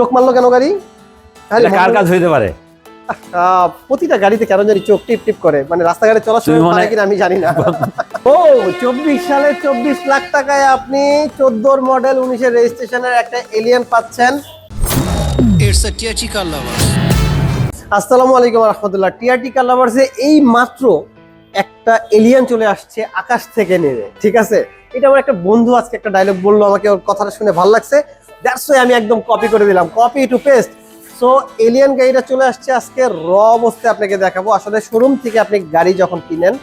চোখ মারলো কেন গাড়ি? কার কাজ হইতে পারে? প্রতিটা গাড়িতে কেন জানি চোখ টিপ টিপ করে, মানে রাস্তাঘাটে চলার সময় পারে কিনা আমি জানি না। ও 24 সালে 24 লাখ টাকায় আপনি 14 মডেল 19 রেজিস্ট্রেশনের একটা এলিয়ান পাচ্ছেন। It's a TRT car lovers. আসসালামু আলাইকুম রাহমাতুল্লাহ। টিআরটি কার লাভার্সে এই মাত্র একটা এলিয়ান চলে আসছে আকাশ থেকে নেমে, ঠিক আছে? এটা আমার একটা বন্ধু আজকে একটা ডায়লগ বললো, আমাকে ওর কথাটা শুনে ভালো লাগছে, দ্যাটস ওয়াই আমি একদম কপি করে দিলাম, copy to paste. So alien গাড়িটা চলে আসছে আজকে র অবস্থায় আপনাকে দেখাবো। আসলে শোরুম থেকে আপনি গাড়ি যখন কিনেন,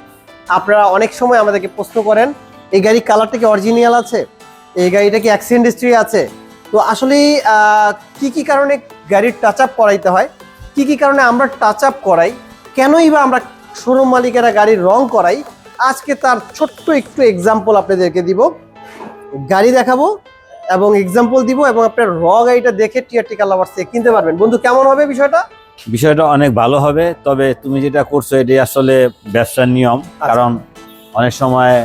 আপনারা অনেক সময় আমাদেরকে প্রশ্ন করেন এই গাড়ির কালারটা কি অরিজিনাল আছে, এই গাড়িটা কি অ্যাক্সিডেন্ট হিস্ট্রি আছে। তো আসলে কি কারণে গাড়ির টাচ আপ করাইতে হয়, কি কারণে আমরা টাচ আপ করাই, কেনই বা আমরা শোরুম মালিকেরা গাড়ির রং করাই, আজকে তার ছোট্ট একটু এক্সাম্পল আপনাদেরকে দিব, গাড়ি দেখাবো এবং এক্সাম্পল দিব, এবং আপনার র গাড়িটা দেখে টিআরটি কার লাভার্স থেকে কিনতে পারবেন। বন্ধু কেমন হবে বিষয়টা? বিষয়টা অনেক ভালো হবে, তবে তুমি যেটা করছো এটি আসলে ব্যবসার নিয়ম। কারণ অনেক সময়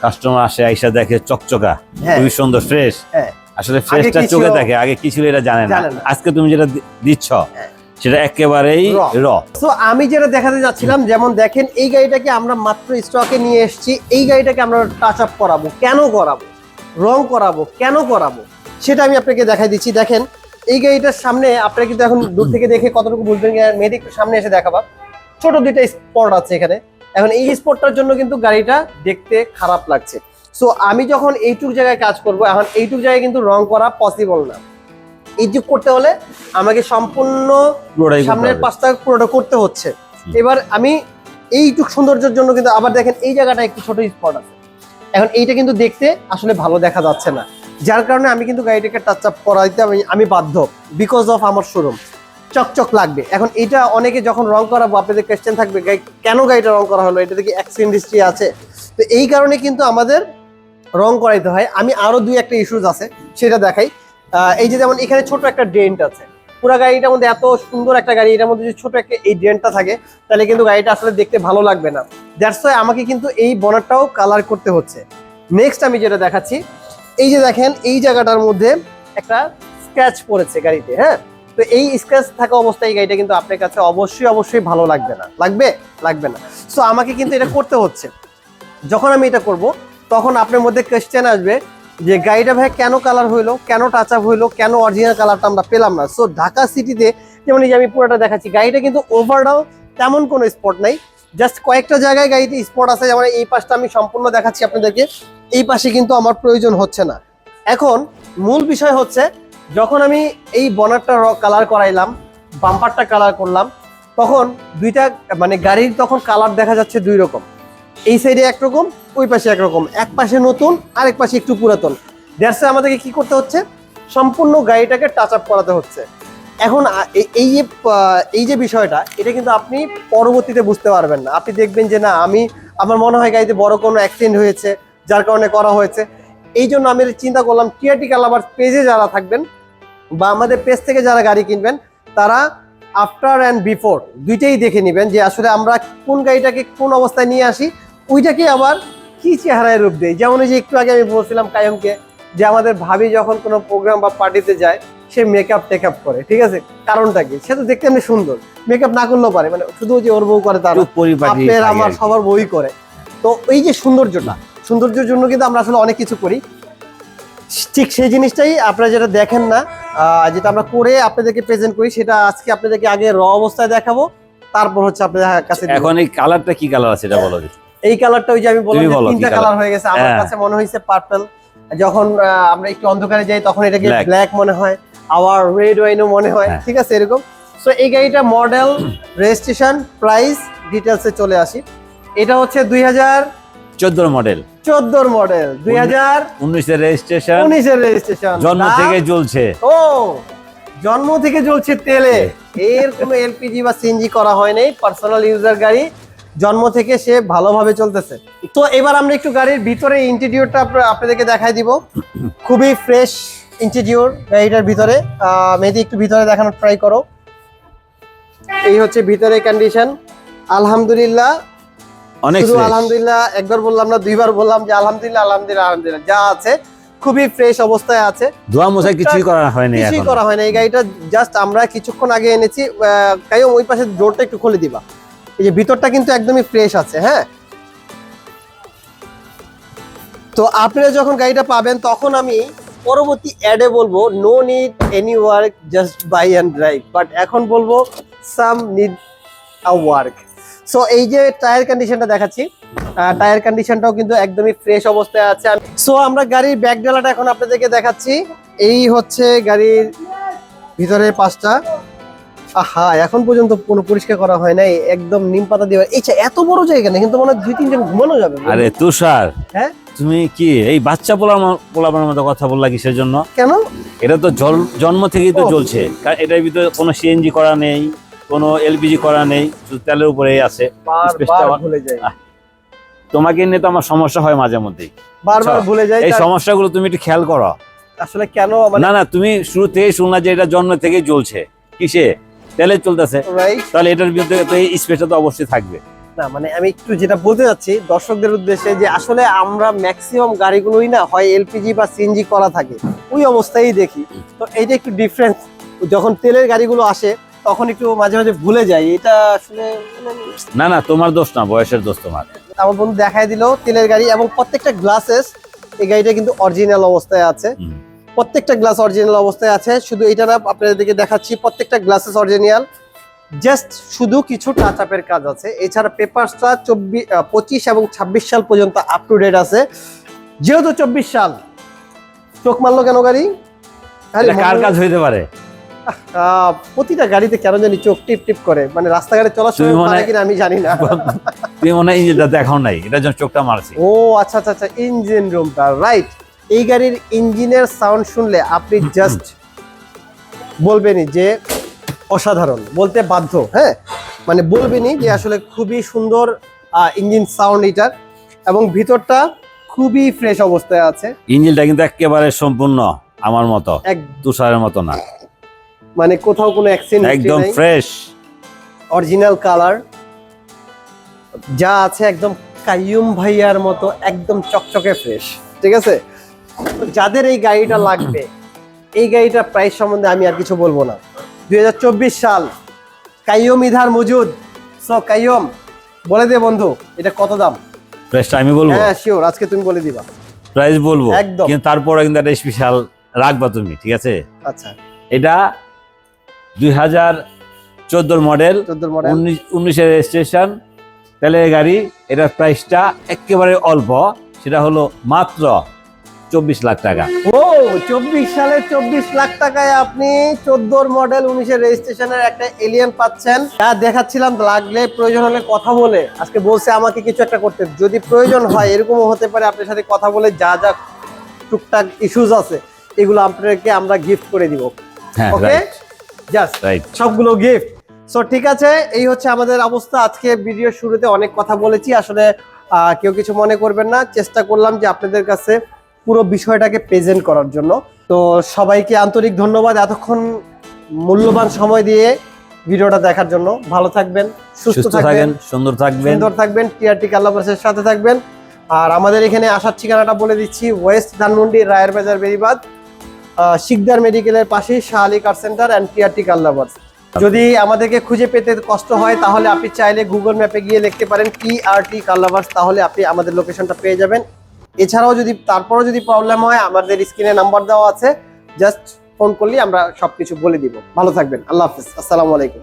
কাস্টমার আসে আইসা দেখে চকচকা, খুবই সুন্দর ফ্রেশ, আসলে ফ্রেশটা চোখে দেখে, আগে কি ছিল এটা জানে না। আজকে তুমি যেটা দিচ্ছ সেটা একেবারেই র। তো আমি যেটা দেখাতে যাচ্ছিলাম, যেমন দেখেন এই গাড়িটাকে আমরা মাত্র স্টকে নিয়ে এসেছি, এই গাড়িটাকে আমরা টাচ আপ করাবো, কেন করাবো, রং করাবো, কেন করাবো, সেটা আমি আপনাকে দেখাই দিচ্ছি। দেখেন এই গাড়িটার সামনে আপনারা কিন্তু এখন দূর থেকে দেখে কতটুকু বুঝবেন, মেয়েদের একটু সামনে এসে দেখাবা, ছোট দুইটা স্পট আছে এখানে। এখন এই স্পটটার জন্য কিন্তু গাড়িটা দেখতে খারাপ লাগছে। সো আমি যখন এইটুক জায়গায় কাজ করব, এখন এইটুক জায়গায় কিন্তু রং করা পসিবল না। এইটুক করতে হলে আমাকে সম্পূর্ণ সামনের পাশটা পুরোটা করতে হচ্ছে। এবার আমি এইটুক সৌন্দর্যের জন্য কিন্তু আবার দেখেন এই জায়গাটা একটু ছোট স্পট আছে, এখন এইটা কিন্তু দেখতে আসলে ভালো দেখা যাচ্ছে না, যার কারণে আমি কিন্তু গাড়িটাকে টাচ আপ করাইতে আমি বাধ্য, বিকজ অফ আমার শোরুম চকচক লাগবে। এখন এটা অনেকে যখন রং করাবো আপনাদের কোয়েশ্চেন থাকবে কেন গাড়িটা রং করা হলো, এটা দেখি অ্যাক্সিডেন্ট হিস্ট্রি আছে, তো এই কারণে কিন্তু আমাদের রং করাইতে হয়। আমি আরো দুই একটা ইস্যুজ আছে সেটা দেখাই। এই যে যেমন এখানে ছোট একটা ডেন্ট আছে, পুরো গাড়িটার মধ্যে এত সুন্দর একটা গাড়ি, এটার মধ্যে যদি ছোট একটা এই ডেন্টটা থাকে তাহলে কিন্তু গাড়িটা আসলে দেখতে ভালো লাগবে না। দ্যাটস ওয়াই আমাকে কিন্তু এই বনারটাও কালার করতে হচ্ছে। নেক্সট আমি যেটা দেখাচ্ছি, এই যে দেখেন এই জায়গাটার মধ্যে একটা স্ক্র্যাচ পড়েছে গাড়িতে, হ্যাঁ, তো এই স্ক্র্যাচ থাকা অবস্থায় এই গাড়িটা কিন্তু আপনার কাছে অবশ্যই ভালো লাগবে না, লাগবে না। সো আমাকে কিন্তু এটা করতে হচ্ছে। যখন আমি এটা করব তখন আপনার মধ্যে কোয়েশ্চেন আসবে যে গাড়িটা ভাই কেন কালার হইলো, কেন টাচ আপ হইলো, কেন অরিজিনাল কালারটা আমরা পেলাম না। সো ঢাকা সিটিতে যেমন এই যে আমি পুরোটা দেখাচ্ছি, গাড়িটা কিন্তু ওভারঅল তেমন কোনো স্পট নাই, জাস্ট কয়েকটা জায়গায় গাড়িতে স্পট আছে। যেমন এই পাশটা আমি সম্পূর্ণ দেখাচ্ছি আপনাদেরকে, এই পাশে কিন্তু আমার প্রয়োজন হচ্ছে না। এখন মূল বিষয় হচ্ছে, যখন আমি এই বনারটা কালার করাইলাম, বাম্পারটা কালার করলাম, তখন দুইটা মানে গাড়ির তখন কালার দেখা যাচ্ছে দুই রকম, এই সাইডে একরকম, ওই পাশে একরকম, এক পাশে নতুন আরেক পাশে একটু পুরাতন। দ্যাটস আমাদেরকে কি করতে হচ্ছে, সম্পূর্ণ গাড়িটাকে টাচ আপ করাতে হচ্ছে। এখন এই যে বিষয়টা, এটা কিন্তু আপনি পরবর্তীতে বুঝতে পারবেন না। আপনি দেখবেন যে না, আমার মনে হয় গাড়িতে বড় কোনো অ্যাক্সিডেন্ট হয়েছে যার কারণে করা হয়েছে। এই জন্য আমি চিন্তা করলাম টিআরটি কার লাভার্স পেজে যারা থাকবেন বা আমাদের পেজ থেকে যারা গাড়ি কিনবেন, তারা আফটার অ্যান্ড বিফোর দুইটাই দেখে নেবেন যে আসলে আমরা কোন গাড়িটাকে কোন অবস্থায় নিয়ে আসি, ওইটাকে আবার কি চেহারায় রূপ দেয়। যেমন এই যে একটু আগে আমি বলছিলাম কায়মকে যে আমাদের ভাবি যখন কোনো প্রোগ্রাম বা পার্টিতে যায় সে মেকআপ টেকআপ করে, ঠিক আছে, কারণটা কি, সে তো দেখতে এমনি সুন্দর, মেকআপ না করলেও পারে, মানে শুধু যে ওর বউ করে তার আপনার আমার সবার বউই করে। তো এই যে সৌন্দর্যের জন্য কিন্তু আমরা আসলে অনেক কিছু করি, ঠিক সেই জিনিসটাই আপনারা যেটা দেখেন না, যেটা আমরা করে আপনাদেরকে প্রেজেন্ট করি, সেটা আজকে আপনাদেরকে আগে র অবস্থায় দেখাবো, তারপর হচ্ছে আপনাদের কাছে। এখন এই কালারটা কি কালার আছে এটা বলো। এই কালারটা ওই যে আমি বললাম তিনটা কালার হয়ে গেছে, আমার কাছে মনে হয়েছে পার্পল, যখন আমরা একটু অন্ধকারে যাই তখন এটাকে ব্ল্যাক মনে হয়, আবার রেড ওয়াইনও মনে হয়, ঠিক আছে এরকম। সো এই গাড়িটা মডেল, রেজিস্ট্রেশন, প্রাইস ডিটেলসে চলে আসি। এটা হচ্ছে 2014 মডেল, 2019 রেজিস্ট্রেশন, জন্ম থেকে জ্বলছে। ও জন্ম থেকে জ্বলছে তেলে, এর কোনো এলপিজি বা সিএনজি করা হয় নাই, পার্সোনাল ইউজার গাড়ি, জন্ম থেকে সে ভালোভাবে চলতেছে। তো এবার আমরা একটু গাড়ির ভিতরে ইন্টেরিয়রটা আপনাদেরকে দেখাই দিব। খুবই ফ্রেশ ইন্টেরিয়র গাড়িটার ভিতরে। মেয়েদি একটু ভিতরে দেখানোর ট্রাই করো। এই হচ্ছে ভিতরে কন্ডিশন, আলহামদুলিল্লাহ, শুধু আলহামদুলিল্লাহ একবার বললাম না, দুইবার বললাম যে আলহামদুলিল্লাহ যা আছে খুবই ফ্রেশ অবস্থায় আছে, ধোয়া মোছা কিছুই করা হয়নি, কিছুই এখন করা হয় না। এই গাড়িটা জাস্ট আমরা কিছুক্ষণ আগে এনেছি। কাইয়ুম ওই পাশে ডোরটা একটু খুলে দিবা। এই যে ভিতরটা কিন্তু একদমই ফ্রেশ আছে। হ্যাঁ, তো আপনারা যখন গাড়িটা পাবেন তখন আমি পরবর্তী অ্যাডে বলবো no need any work, just buy and drive. But এখন বলবো some need a work. So এই যে টায়ার কন্ডিশনটা দেখাচ্ছি, টায়ার কন্ডিশনটাও কিন্তু একদমই ফ্রেশ অবস্থায় আছে। সো আমরা গাড়ির ব্যাক ডালাটা এখন আপনাদেরকে দেখাচ্ছি। এই হচ্ছে গাড়ির ভিতরের পাশটা। আহা, এখন পর্যন্ত কোনো পরিষ্কার করা হয় নাই, একদম নিম পাতা দিয়ে। এই এত বড় জায়গা না, কিন্তু মনে হয় 2-3 জন ঘুমানো যাবে। আরে তুষার, হ্যাঁ তুমি কি এই বাচ্চা পোলাপানের মতো কথা বললা কিসের জন্য? কেন? এটা তো জন্ম থেকেই তো ও। চলছে, এটার ভিতরে কোনো সিএনজি করা নেই, কোনো এলপিজি করা নেই, শুধু তেলের উপরেই আছে। স্পেসটা বারবার আমার- ভুলে যাই, তোমাকে নিয়ে তো আমার সমস্যা হয় মাঝে মধ্যেই। বারবার আচ্ছা, ভুলে যাই। এই সমস্যাগুলো তুমি একটু খেয়াল করো। আসলে কেন মানে না না, তুমি শুরু থেকেই শুনলা যে এটা জন্ম থেকেই চলছে, কিসে? তেলে চলতেছে, রাইট তাহলে এটার ভিতরে তো এই স্পেসটা তো অবশ্যই থাকবে। না, মানে আমি একটু যেটা বলতে যাচ্ছি দর্শকদের উদ্দেশ্যে, যে আসলে আমরা ম্যাক্সিমাম গাড়িগুলোই না হয় এলপিজি বা সিএনজি করা থাকে, ওই অবস্থায় দেখি। তো এইটা একটু ডিফারেন্স, যখন তেলের গাড়িগুলো আসে তখন একটু মাঝে মাঝে ভুলে যাই। এটা আসলে না না, তোমার দোষ না, বয়সের দোষ তোমার। আমার বন্ধু দেখাই দিল তেলের গাড়ি, এবং প্রত্যেকটা গ্লাসেস, এই গাড়িটা কিন্তু অরিজিনাল অবস্থায় আছে। হুম। প্রত্যেকটা গ্লাস অরিজিনাল অবস্থায় আছে। শুধু এটা না, আপনাদেরকে দেখাচ্ছি প্রত্যেকটা গ্লাসেস অরিজিনাল, জাস্ট শুধু কিছু টাচ আপের কাজ আছে। এছাড়া পেপারসটা 25 এবং 26 সাল পর্যন্ত আপ টু ডেট আছে। যেহেতু 24 সাল, চোখ মারলো কেন গাড়ি? আরে এটা কার কাজ হইতে পারে? প্রতিটা গাড়িতে কেন জানি চোখ টিপ টিপ করে, মানে রাস্তাঘাটে চলার তুমি সময় মনে পারে হয়- কিনা আমি জানি না। তুমি মনে হয় ইঞ্জিনটা দেখাও নাই, এটার জন্য চোখটা মারছি। ও আচ্ছা আচ্ছা আচ্ছা, ইঞ্জিন রুমটা, রাইট। এই গাড়ির ইঞ্জিনের সাউন্ড শুনলে আপনি জাস্ট বলবেনই যে অসাধারণ, বলতে বাধ্য। হ্যাঁ, মানে বলবেনই যে আসলে খুবই সুন্দর ইঞ্জিন সাউন্ড এটার, এবং ভিতরটা খুবই ফ্রেশ অবস্থায় আছে। ইঞ্জিনটা কিন্তু একেবারে সম্পূর্ণ আমার মতো, এক তুষারের মতো না, মানে কোথাও কোনো অ্যাক্সিডেন্ট একদম ফ্রেশ। অরিজিনাল কালার যা আছে, একদম কাইয়ুম ভাইয়ার মতো একদম চকচকে ফ্রেশ। ঠিক আছে, তো যাদের এই গাড়িটা লাগবে, এই গাড়িটার প্রাইস সম্বন্ধে আমি আর কিছু বলবো না। 2024 সাল, কাইয়ুম ইধার মজুদ। সো কাইয়ুম, বলে দে বন্ধু, এটা কত দাম? প্রাইসটা আমি বলবো? হ্যাঁ শিওর, আজকে তুমি বলে দিবা। প্রাইস বলবো একদম। কিন্তু তারপরে কিন্তু একটা স্পেশাল রাখবা তুমি, ঠিক আছে? আচ্ছা, এটা 2014 মডেল, 14 মডেল, 19-এর রেজিস্ট্রেশন, তেলের গাড়ি। এটার প্রাইসটা একেবারে অল্প, সেটা হলো মাত্র 24 লাখ টাকা। ও 24 সালে 24 লাখ টাকায় আপনি 14 মডেল 19-এর রেজিস্ট্রেশনের একটা এলিয়ান পাচ্ছেন। যা দেখাচ্ছিলাম, লাগলে প্রয়োজন হলে কথা বলে, আজকে বলছে আমাকে কিছু একটা করতে, যদি প্রয়োজন হয় এরকমও হতে পারে, আপনার সাথে কথা বলে যা যা টুকটাক ইস্যুস আছে এগুলো আপনাদেরকে আমরা গিফট করে দিব। হ্যাঁ, ওকে, রাইট জাস্ট রাইট। সবগুলো গিফট। সো ঠিক আছে, এই হচ্ছে আমাদের অবস্থা। আজকে ভিডিও শুরুতে অনেক কথা বলেছি, আসলে কেউ কিছু মনে করবেন না। চেষ্টা করলাম যে আপনাদের কাছে পুরো বিষয়টাকে প্রেজেন্ট করার জন্য। তো সবাইকে আন্তরিক ধন্যবাদ এতক্ষণ মূল্যবান সময় দিয়ে ভিডিওটা দেখার জন্য। ভালো থাকবেন, সুস্থ থাকবেন, সুন্দর থাকবেন। সুন্দর থাকবেন, টিআরটি কাল্লাবাসের সাথে থাকবেন। আর আমাদের এখানে আসার ঠিকানাটা বলে দিচ্ছি, ওয়েস্ট ধানমন্ডি, রায়ের বাজার, বেরিবাদ, শিকদার মেডিকেলের পাশেই Shah Ali car centre and TRT কাল্লাবাস। যদি আমাদেরকে খুঁজে পেতে কষ্ট হয় তাহলে আপনি চাইলে গুগল ম্যাপে গিয়ে লিখতে পারেন টিআরটি কাল্লাবাস, তাহলে আপনি আমাদের লোকেশনটা পেয়ে যাবেন। এছাড়াও যদি তারপরেও যদি প্রবলেম হয়, আমাদের স্ক্রিনে নাম্বার দেওয়া আছে, জাস্ট ফোন করলেই আমরা সবকিছু বলে দিব। ভালো থাকবেন, আল্লাহ হাফিজ, আসসালামু আলাইকুম।